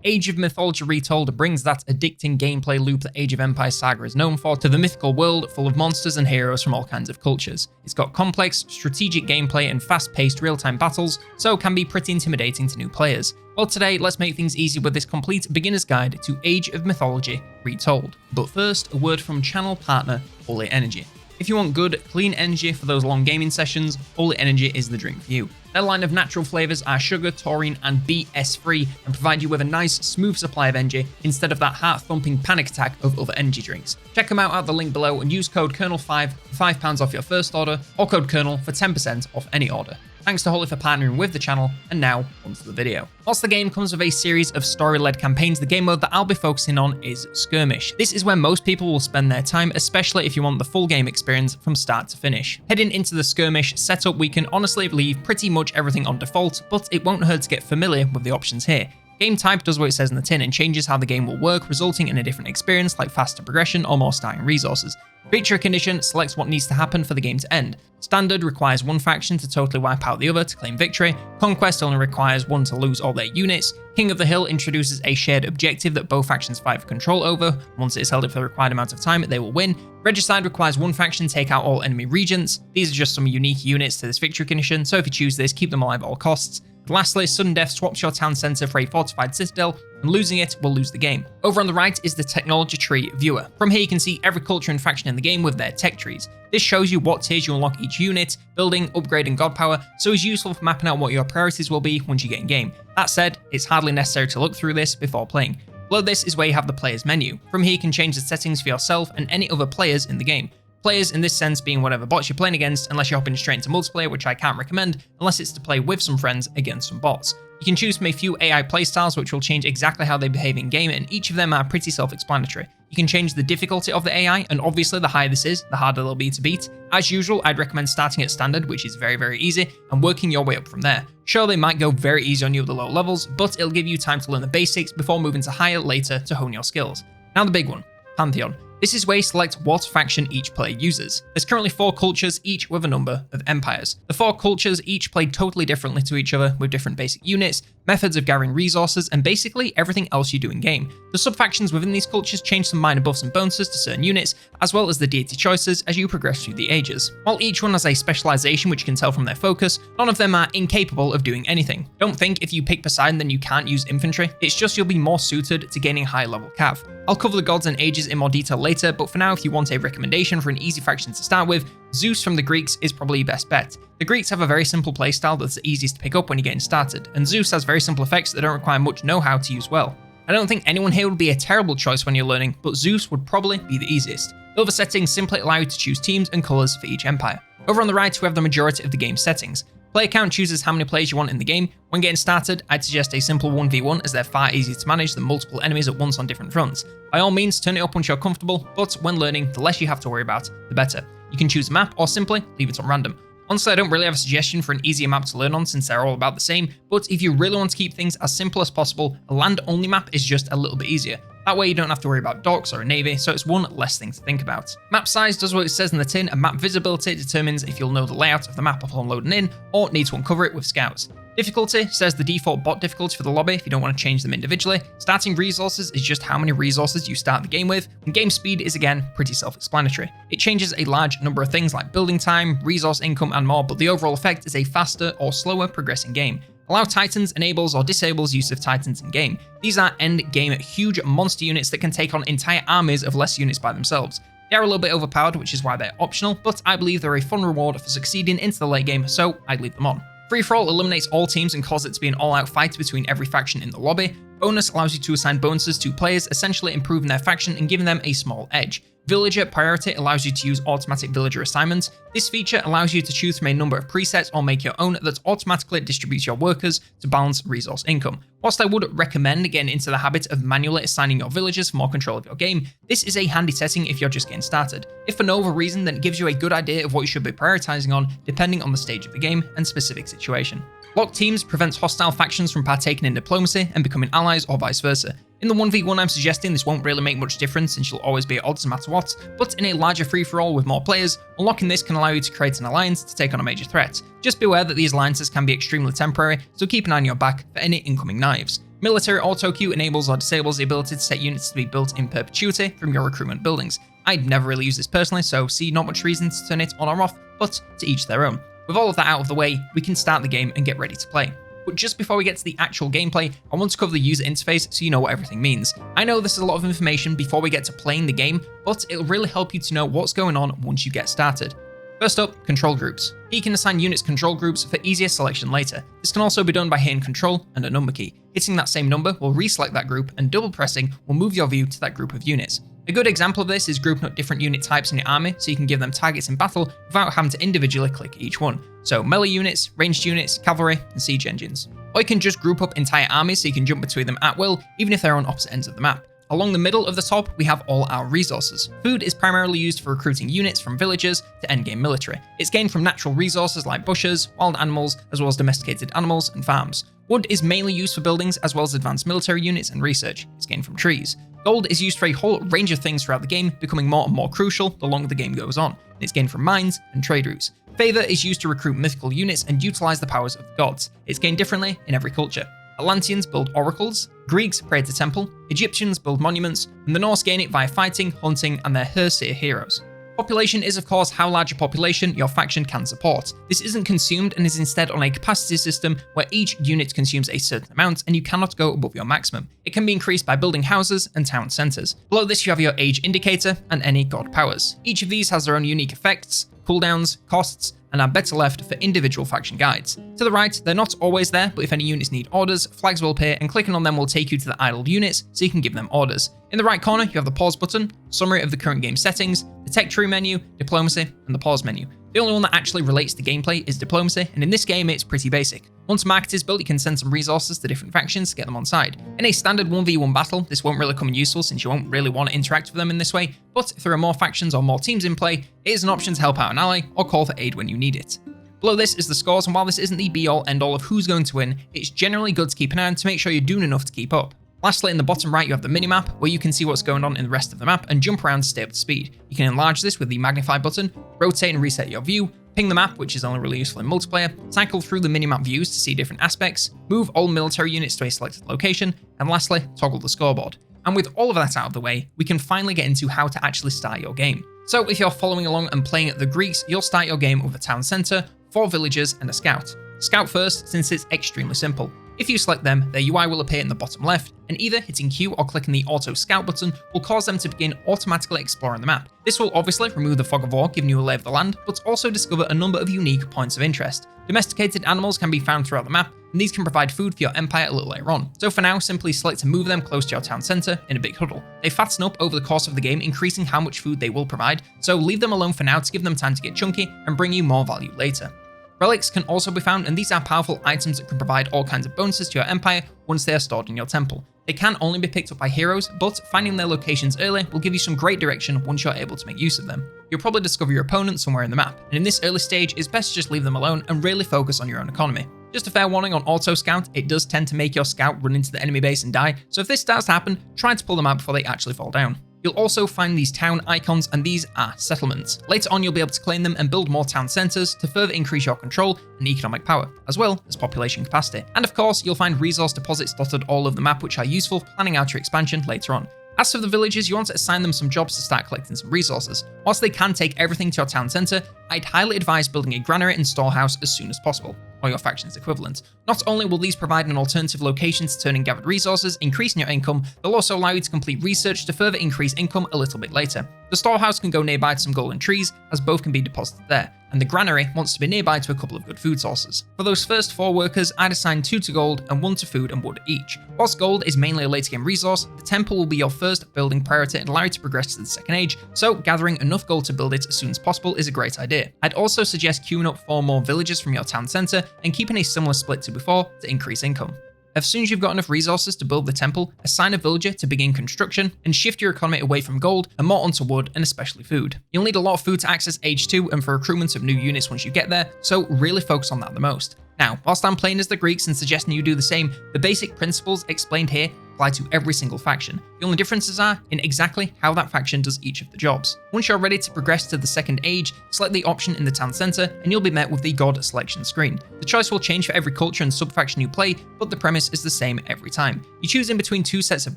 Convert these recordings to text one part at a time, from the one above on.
Age of Mythology Retold brings that addicting gameplay loop that Age of Empires saga is known for to the mythical world full of monsters and heroes from all kinds of cultures. It's got complex, strategic gameplay and fast-paced real-time battles, so can be pretty intimidating to new players. Well, today, let's make things easy with this complete beginner's guide to Age of Mythology Retold. But first, a word from channel partner Moly Energy. If you want good, clean energy for those long gaming sessions, Moly Energy is the drink for you. Their line of natural flavors are sugar, taurine, and BS free and provide you with a nice, smooth supply of energy instead of that heart-thumping panic attack of other energy drinks. Check them out at the link below and use code Colonel5 for £5 off your first order, or code Colonel for 10% off any order. Thanks to Moly for partnering with the channel, and now onto the video. Whilst the game comes with a series of story-led campaigns, the game mode that I'll be focusing on is Skirmish. This is where most people will spend their time, especially if you want the full game experience from start to finish. Heading into the Skirmish setup, we can honestly leave pretty much everything on default, but it won't hurt to get familiar with the options here. Game type does what it says in the tin and changes how the game will work, resulting in a different experience like faster progression or more starting resources. Creature condition selects what needs to happen for the game to end. Standard requires one faction to totally wipe out the other to claim victory. Conquest only requires one to lose all their units. King of the Hill introduces a shared objective that both factions fight for control over. Once it is held up for the required amount of time, they will win. Regicide requires one faction to take out all enemy regents. These are just some unique units to this victory condition, so if you choose this, keep them alive at all costs. Lastly, sudden death swaps your town centre for a fortified citadel, and losing it will lose the game. Over on the right is the technology tree viewer. From here you can see every culture and faction in the game with their tech trees. This shows you what tiers you unlock each unit, building, upgrading god power, so it's useful for mapping out what your priorities will be once you get in game. That said, it's hardly necessary to look through this before playing. Below this is where you have the player's menu. From here you can change the settings for yourself and any other players in the game. Players in this sense being whatever bots you're playing against, unless you're hopping straight into multiplayer, which I can't recommend, unless it's to play with some friends against some bots. You can choose from a few AI playstyles which will change exactly how they behave in game, and each of them are pretty self-explanatory. You can change the difficulty of the AI, and obviously the higher this is, the harder they'll be to beat. As usual, I'd recommend starting at standard, which is very easy, and working your way up from there. Sure, they might go very easy on you at the low levels, but it'll give you time to learn the basics before moving to higher later to hone your skills. Now the big one, Pantheon. This is where you select what faction each player uses. There's currently 4 cultures, each with a number of empires. The 4 cultures each play totally differently to each other, with different basic units, methods of gathering resources, and basically everything else you do in game. The sub-factions within these cultures change some minor buffs and bonuses to certain units, as well as the deity choices as you progress through the ages. While each one has a specialization which you can tell from their focus, none of them are incapable of doing anything. Don't think if you pick Poseidon then you can't use infantry, it's just you'll be more suited to gaining high level cav. I'll cover the gods and ages in more detail later, but for now if you want a recommendation for an easy faction to start with, Zeus from the Greeks is probably your best bet. The Greeks have a very simple playstyle that's the easiest to pick up when you're getting started, and Zeus has very simple effects that don't require much know-how to use well. I don't think anyone here would be a terrible choice when you're learning, but Zeus would probably be the easiest. The other settings simply allow you to choose teams and colours for each empire. Over on the right we have the majority of the game settings. Player count chooses how many players you want in the game. When getting started, I'd suggest a simple 1v1 as they're far easier to manage than multiple enemies at once on different fronts. By all means, turn it up once you're comfortable, but when learning, the less you have to worry about, the better. You can choose a map or simply leave it on random. Honestly, I don't really have a suggestion for an easier map to learn on since they're all about the same, but if you really want to keep things as simple as possible, a land-only map is just a little bit easier. That way you don't have to worry about docks or a navy, so it's one less thing to think about. Map size does what it says in the tin, and map visibility determines if you'll know the layout of the map upon loading in, or need to uncover it with scouts. Difficulty says the default bot difficulty for the lobby if you don't want to change them individually. Starting resources is just how many resources you start the game with, and game speed is again pretty self-explanatory. It changes a large number of things like building time, resource income and more, but the overall effect is a faster or slower progressing game. Allow Titans enables or disables use of Titans in game. These are end game huge monster units that can take on entire armies of less units by themselves. They are a little bit overpowered, which is why they're optional, but I believe they're a fun reward for succeeding into the late game, so I'd leave them on. Free-for-all eliminates all teams and causes it to be an all-out fight between every faction in the lobby. Bonus allows you to assign bonuses to players, essentially improving their faction and giving them a small edge. Villager priority allows you to use automatic villager assignments. This feature allows you to choose from a number of presets or make your own that automatically distributes your workers to balance resource income. Whilst I would recommend getting into the habit of manually assigning your villagers for more control of your game, this is a handy setting if you're just getting started. If for no other reason, then it gives you a good idea of what you should be prioritizing on depending on the stage of the game and specific situation. Locked teams prevents hostile factions from partaking in diplomacy and becoming allies or vice versa. In the 1v1 I'm suggesting this won't really make much difference since you'll always be at odds no matter what, but in a larger free-for-all with more players, unlocking this can allow you to create an alliance to take on a major threat. Just be aware that these alliances can be extremely temporary, so keep an eye on your back for any incoming knives. Military auto queue enables or disables the ability to set units to be built in perpetuity from your recruitment buildings. I'd never really use this personally, so see not much reason to turn it on or off, but to each their own. With all of that out of the way, we can start the game and get ready to play. But just before we get to the actual gameplay, I want to cover the user interface so you know what everything means. I know this is a lot of information before we get to playing the game, but it'll really help you to know what's going on once you get started. First up, control groups. You can assign units control groups for easier selection later. This can also be done by hitting control and a number key. Hitting that same number will reselect that group, and double pressing will move your view to that group of units. A good example of this is grouping up different unit types in your army so you can give them targets in battle without having to individually click each one. So melee units, ranged units, cavalry, and siege engines. Or you can just group up entire armies so you can jump between them at will, even if they're on opposite ends of the map. Along the middle of the top, we have all our resources. Food is primarily used for recruiting units from villagers to endgame military. It's gained from natural resources like bushes, wild animals, as well as domesticated animals and farms. Wood is mainly used for buildings as well as advanced military units and research. It's gained from trees. Gold is used for a whole range of things throughout the game, becoming more and more crucial the longer the game goes on. It's gained from mines and trade routes. Favor is used to recruit mythical units and utilize the powers of the gods. It's gained differently in every culture. Atlanteans build oracles, Greeks pray to temple, Egyptians build monuments, and the Norse gain it via fighting, hunting, and their Herseer heroes. Population is of course how large a population your faction can support. This isn't consumed and is instead on a capacity system where each unit consumes a certain amount and you cannot go above your maximum. It can be increased by building houses and town centers. Below this you have your age indicator and any god powers. Each of these has their own unique effects, cooldowns, costs, and are better left for individual faction guides. To the right, they're not always there, but if any units need orders, flags will appear and clicking on them will take you to the idle units so you can give them orders. In the right corner, you have the pause button, summary of the current game settings, the tech tree menu, diplomacy, and the pause menu. The only one that actually relates to gameplay is diplomacy, and in this game it's pretty basic. Once a market is built, you can send some resources to different factions to get them on side. In a standard 1v1 battle, this won't really come in useful since you won't really want to interact with them in this way, but if there are more factions or more teams in play, it is an option to help out an ally or call for aid when you need it. Below this is the scores, and while this isn't the be-all end-all of who's going to win, it's generally good to keep an eye on to make sure you're doing enough to keep up. Lastly, in the bottom right, you have the minimap, where you can see what's going on in the rest of the map and jump around to stay up to speed. You can enlarge this with the magnify button, rotate and reset your view, ping the map, which is only really useful in multiplayer, cycle through the minimap views to see different aspects, move all military units to a selected location, and lastly, toggle the scoreboard. And with all of that out of the way, we can finally get into how to actually start your game. So if you're following along and playing at the Greeks, you'll start your game with a town center, 4 villagers, and a scout. Scout first, since it's extremely simple. If you select them, their UI will appear in the bottom left, and either hitting Q or clicking the Auto Scout button will cause them to begin automatically exploring the map. This will obviously remove the fog of war, giving you a lay of the land, but also discover a number of unique points of interest. Domesticated animals can be found throughout the map, and these can provide food for your empire a little later on. So for now, simply select to move them close to your town center in a big huddle. They fatten up over the course of the game, increasing how much food they will provide, so leave them alone for now to give them time to get chunky and bring you more value later. Relics can also be found, and these are powerful items that can provide all kinds of bonuses to your empire once they are stored in your temple. They can only be picked up by heroes, but finding their locations early will give you some great direction once you're able to make use of them. You'll probably discover your opponent somewhere in the map, and in this early stage, it's best to just leave them alone and really focus on your own economy. Just a fair warning on Auto Scout, it does tend to make your scout run into the enemy base and die, so if this starts to happen, try to pull them out before they actually fall down. You'll also find these town icons, and these are settlements. Later on, you'll be able to claim them and build more town centers to further increase your control and economic power, as well as population capacity. And of course, you'll find resource deposits dotted all over the map, which are useful for planning out your expansion later on. As for the villages, you want to assign them some jobs to start collecting some resources. Whilst they can take everything to your town center, I'd highly advise building a granary and storehouse as soon as possible, or your faction's equivalent. Not only will these provide an alternative location to turn in gathered resources, increasing your income, they'll also allow you to complete research to further increase income a little bit later. The storehouse can go nearby to some golden trees, as both can be deposited there, and the granary wants to be nearby to a couple of good food sources. For those first 4 workers, I'd assign 2 to gold and 1 to food and wood each. Whilst gold is mainly a later game resource, the temple will be your first building priority and allow you to progress to the second age, so gathering enough gold to build it as soon as possible is a great idea. I'd also suggest queuing up 4 more villagers from your town center and keeping a similar split to before to increase income. As soon as you've got enough resources to build the temple, assign a villager to begin construction and shift your economy away from gold and more onto wood and especially food. You'll need a lot of food to access Age 2 and for recruitment of new units once you get there, so really focus on that the most. Now, whilst I'm playing as the Greeks and suggesting you do the same, the basic principles explained here apply to every single faction. The only differences are in exactly how that faction does each of the jobs. Once you're ready to progress to the second age, select the option in the town center and you'll be met with the god selection screen. The choice will change for every culture and sub-faction you play, but the premise is the same every time. You choose in between two sets of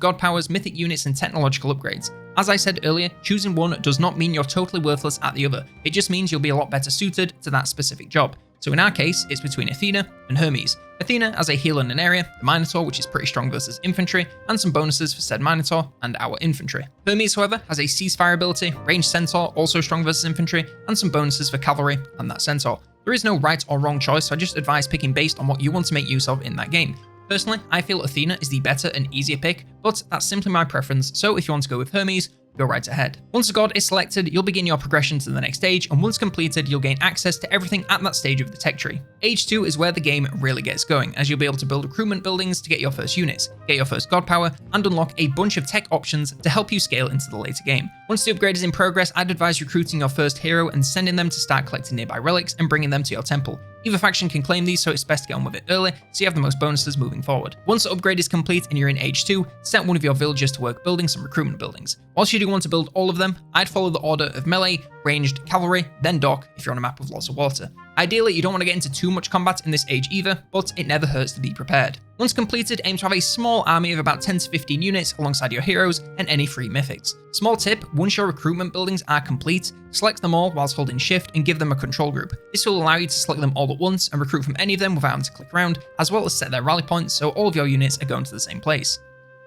god powers, mythic units, and technological upgrades. As I said earlier, choosing one does not mean you're totally worthless at the other. It just means you'll be a lot better suited to that specific job. So in our case, it's between Athena and Hermes. Athena as a healer in an area, the Minotaur, which is pretty strong versus infantry, and some bonuses for said Minotaur and our infantry. Hermes, however, has a ceasefire ability, ranged centaur, also strong versus infantry, and some bonuses for cavalry and that centaur. There is no right or wrong choice, so I just advise picking based on what you want to make use of in that game. Personally, I feel Athena is the better and easier pick, but that's simply my preference, so if you want to go with Hermes, go right ahead. Once a god is selected, you'll begin your progression to the next stage, and once completed, you'll gain access to everything at that stage of the tech tree. Age 2 is where the game really gets going, as you'll be able to build recruitment buildings to get your first units, get your first god power, and unlock a bunch of tech options to help you scale into the later game. Once the upgrade is in progress, I'd advise recruiting your first hero and sending them to start collecting nearby relics and bringing them to your temple. Either faction can claim these, so it's best to get on with it early, so you have the most bonuses moving forward. Once the upgrade is complete and you're in Age 2, set one of your villagers to work building some recruitment buildings. Whilst you do want to build all of them, I'd follow the order of melee, ranged, cavalry, then dock if you're on a map with lots of water. Ideally, you don't want to get into too much combat in this age either, but it never hurts to be prepared. Once completed, aim to have a small army of about 10 to 15 units alongside your heroes and any free mythics. Small tip, once your recruitment buildings are complete, select them all whilst holding shift and give them a control group. This will allow you to select them all at once and recruit from any of them without having to click around, as well as set their rally points so all of your units are going to the same place.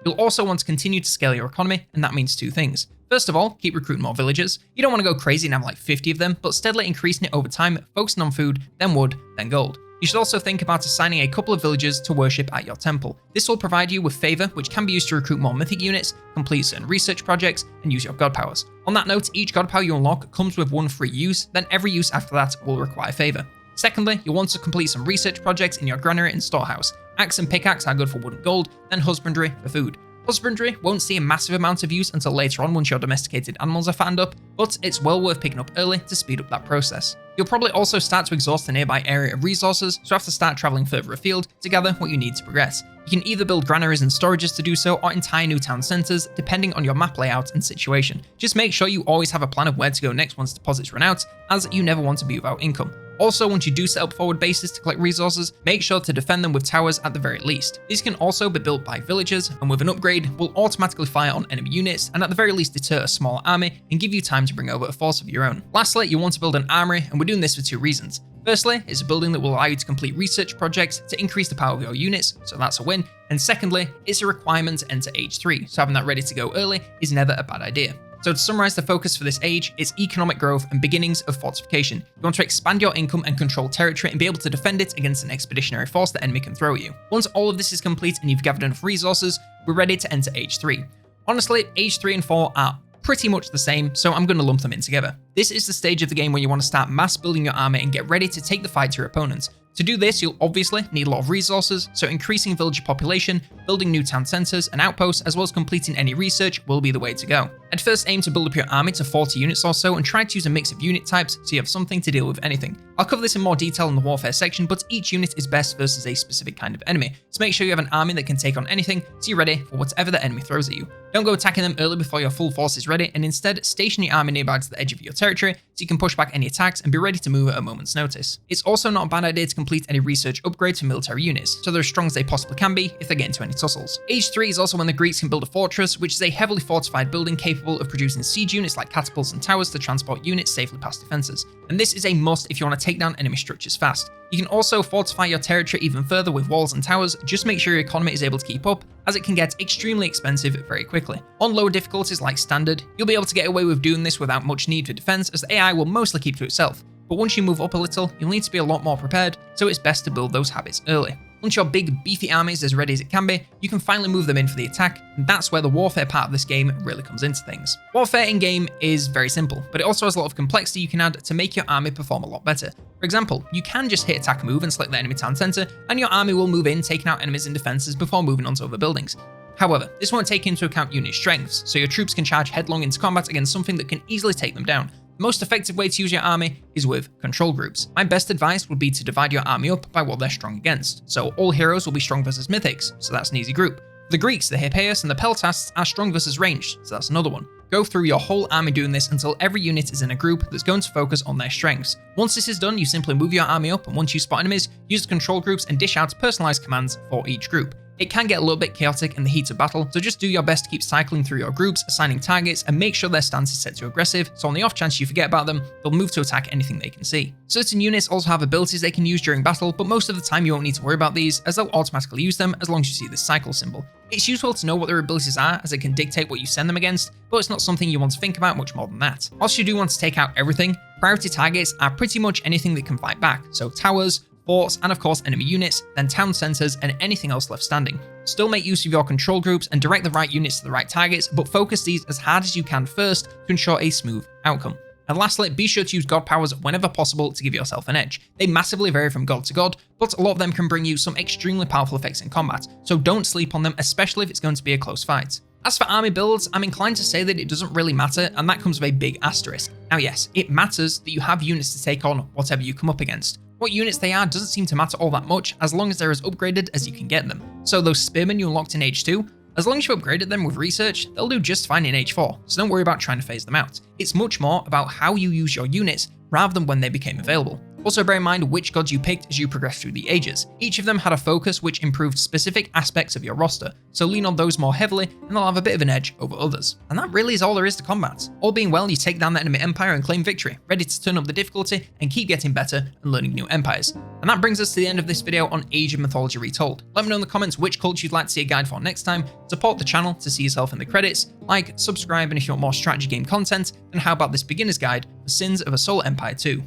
You'll also want to continue to scale your economy, and that means two things. First of all, keep recruiting more villagers. You don't want to go crazy and have like 50 of them, but steadily increasing it over time, focusing on food, then wood, then gold. You should also think about assigning a couple of villagers to worship at your temple. This will provide you with favor, which can be used to recruit more mythic units, complete certain research projects, and use your god powers. On that note, each god power you unlock comes with one free use, then every use after that will require favor. Secondly, you'll want to complete some research projects in your granary and storehouse. Axe and pickaxe are good for wood and gold, then husbandry for food. Husbandry won't see a massive amount of use until later on once your domesticated animals are fattened up, but it's well worth picking up early to speed up that process. You'll probably also start to exhaust the nearby area of resources, so have to start traveling further afield to gather what you need to progress. You can either build granaries and storages to do so, or entire new town centers, depending on your map layout and situation. Just make sure you always have a plan of where to go next once deposits run out, as you never want to be without income. Also, once you do set up forward bases to collect resources, make sure to defend them with towers at the very least. These can also be built by villagers, and with an upgrade, will automatically fire on enemy units, and at the very least deter a smaller army and give you time to bring over a force of your own. Lastly, you want to build an armory, and we're doing this for two reasons. Firstly, it's a building that will allow you to complete research projects to increase the power of your units, so that's a win. And secondly, it's a requirement to enter Age 3, so having that ready to go early is never a bad idea. So to summarize the focus for this age, it's economic growth and beginnings of fortification. You want to expand your income and control territory and be able to defend it against an expeditionary force the enemy can throw at you. Once all of this is complete and you've gathered enough resources, we're ready to enter Age 3. Honestly, Age 3 and 4 are pretty much the same, so I'm going to lump them in together. This is the stage of the game where you want to start mass building your army and get ready to take the fight to your opponents. To do this, you'll obviously need a lot of resources, so increasing villager population, building new town centers and outposts, as well as completing any research will be the way to go. I'd first aim to build up your army to 40 units or so and try to use a mix of unit types so you have something to deal with anything. I'll cover this in more detail in the warfare section, but each unit is best versus a specific kind of enemy, so make sure you have an army that can take on anything so you're ready for whatever the enemy throws at you. Don't go attacking them early before your full force is ready, and instead station your army nearby to the edge of your territory so you can push back any attacks and be ready to move at a moment's notice. It's also not a bad idea to complete any research upgrades for military units, so they're as strong as they possibly can be if they get into any tussles. Age 3 is also when the Greeks can build a fortress, which is a heavily fortified building capable of producing siege units like catapults and towers to transport units safely past defenses. And this is a must if you want to take down enemy structures fast. You can also fortify your territory even further with walls and towers, just make sure your economy is able to keep up, as it can get extremely expensive very quickly. On lower difficulties like standard, you'll be able to get away with doing this without much need for defense, as the AI will mostly keep to itself. But once you move up a little, you'll need to be a lot more prepared, so it's best to build those habits early. Once your big, beefy army is as ready as it can be, you can finally move them in for the attack, and that's where the warfare part of this game really comes into things. Warfare in-game is very simple, but it also has a lot of complexity you can add to make your army perform a lot better. For example, you can just hit attack move and select the enemy town center, and your army will move in, taking out enemies and defenses before moving on to other buildings. However, this won't take into account unit strengths, so your troops can charge headlong into combat against something that can easily take them down. The most effective way to use your army is with control groups. My best advice would be to divide your army up by what they're strong against. So all heroes will be strong versus mythics, so that's an easy group. For the Greeks, the Hippeus and the Peltasts are strong versus ranged, so that's another one. Go through your whole army doing this until every unit is in a group that's going to focus on their strengths. Once this is done, you simply move your army up, and once you spot enemies, use the control groups and dish out personalized commands for each group. It can get a little bit chaotic in the heat of battle, so just do your best to keep cycling through your groups, assigning targets, and make sure their stance is set to aggressive, so on the off chance you forget about them, they'll move to attack anything they can see. Certain units also have abilities they can use during battle, but most of the time you won't need to worry about these, as they'll automatically use them as long as you see this cycle symbol. It's useful to know what their abilities are, as it can dictate what you send them against, but it's not something you want to think about much more than that. Whilst you do want to take out everything, priority targets are pretty much anything that can fight back, so towers, forts, and of course enemy units, then town centers, and anything else left standing. Still make use of your control groups and direct the right units to the right targets, but focus these as hard as you can first to ensure a smooth outcome. And lastly, be sure to use god powers whenever possible to give yourself an edge. They massively vary from god to god, but a lot of them can bring you some extremely powerful effects in combat, so don't sleep on them, especially if it's going to be a close fight. As for army builds, I'm inclined to say that it doesn't really matter, and that comes with a big asterisk. Now yes, it matters that you have units to take on whatever you come up against. What units they are doesn't seem to matter all that much, as long as they're as upgraded as you can get them. So those spearmen you unlocked in Age 2, as long as you've upgraded them with research, they'll do just fine in Age 4, so don't worry about trying to phase them out. It's much more about how you use your units rather than when they became available. Also bear in mind which gods you picked as you progress through the ages. Each of them had a focus which improved specific aspects of your roster, so lean on those more heavily and they'll have a bit of an edge over others. And that really is all there is to combat. All being well, you take down the enemy empire and claim victory, ready to turn up the difficulty and keep getting better and learning new empires. And that brings us to the end of this video on Age of Mythology Retold. Let me know in the comments which culture you'd like to see a guide for next time, support the channel to see yourself in the credits, like, subscribe, and if you want more strategy game content, then how about this beginner's guide for Sins of a Solar Empire 2.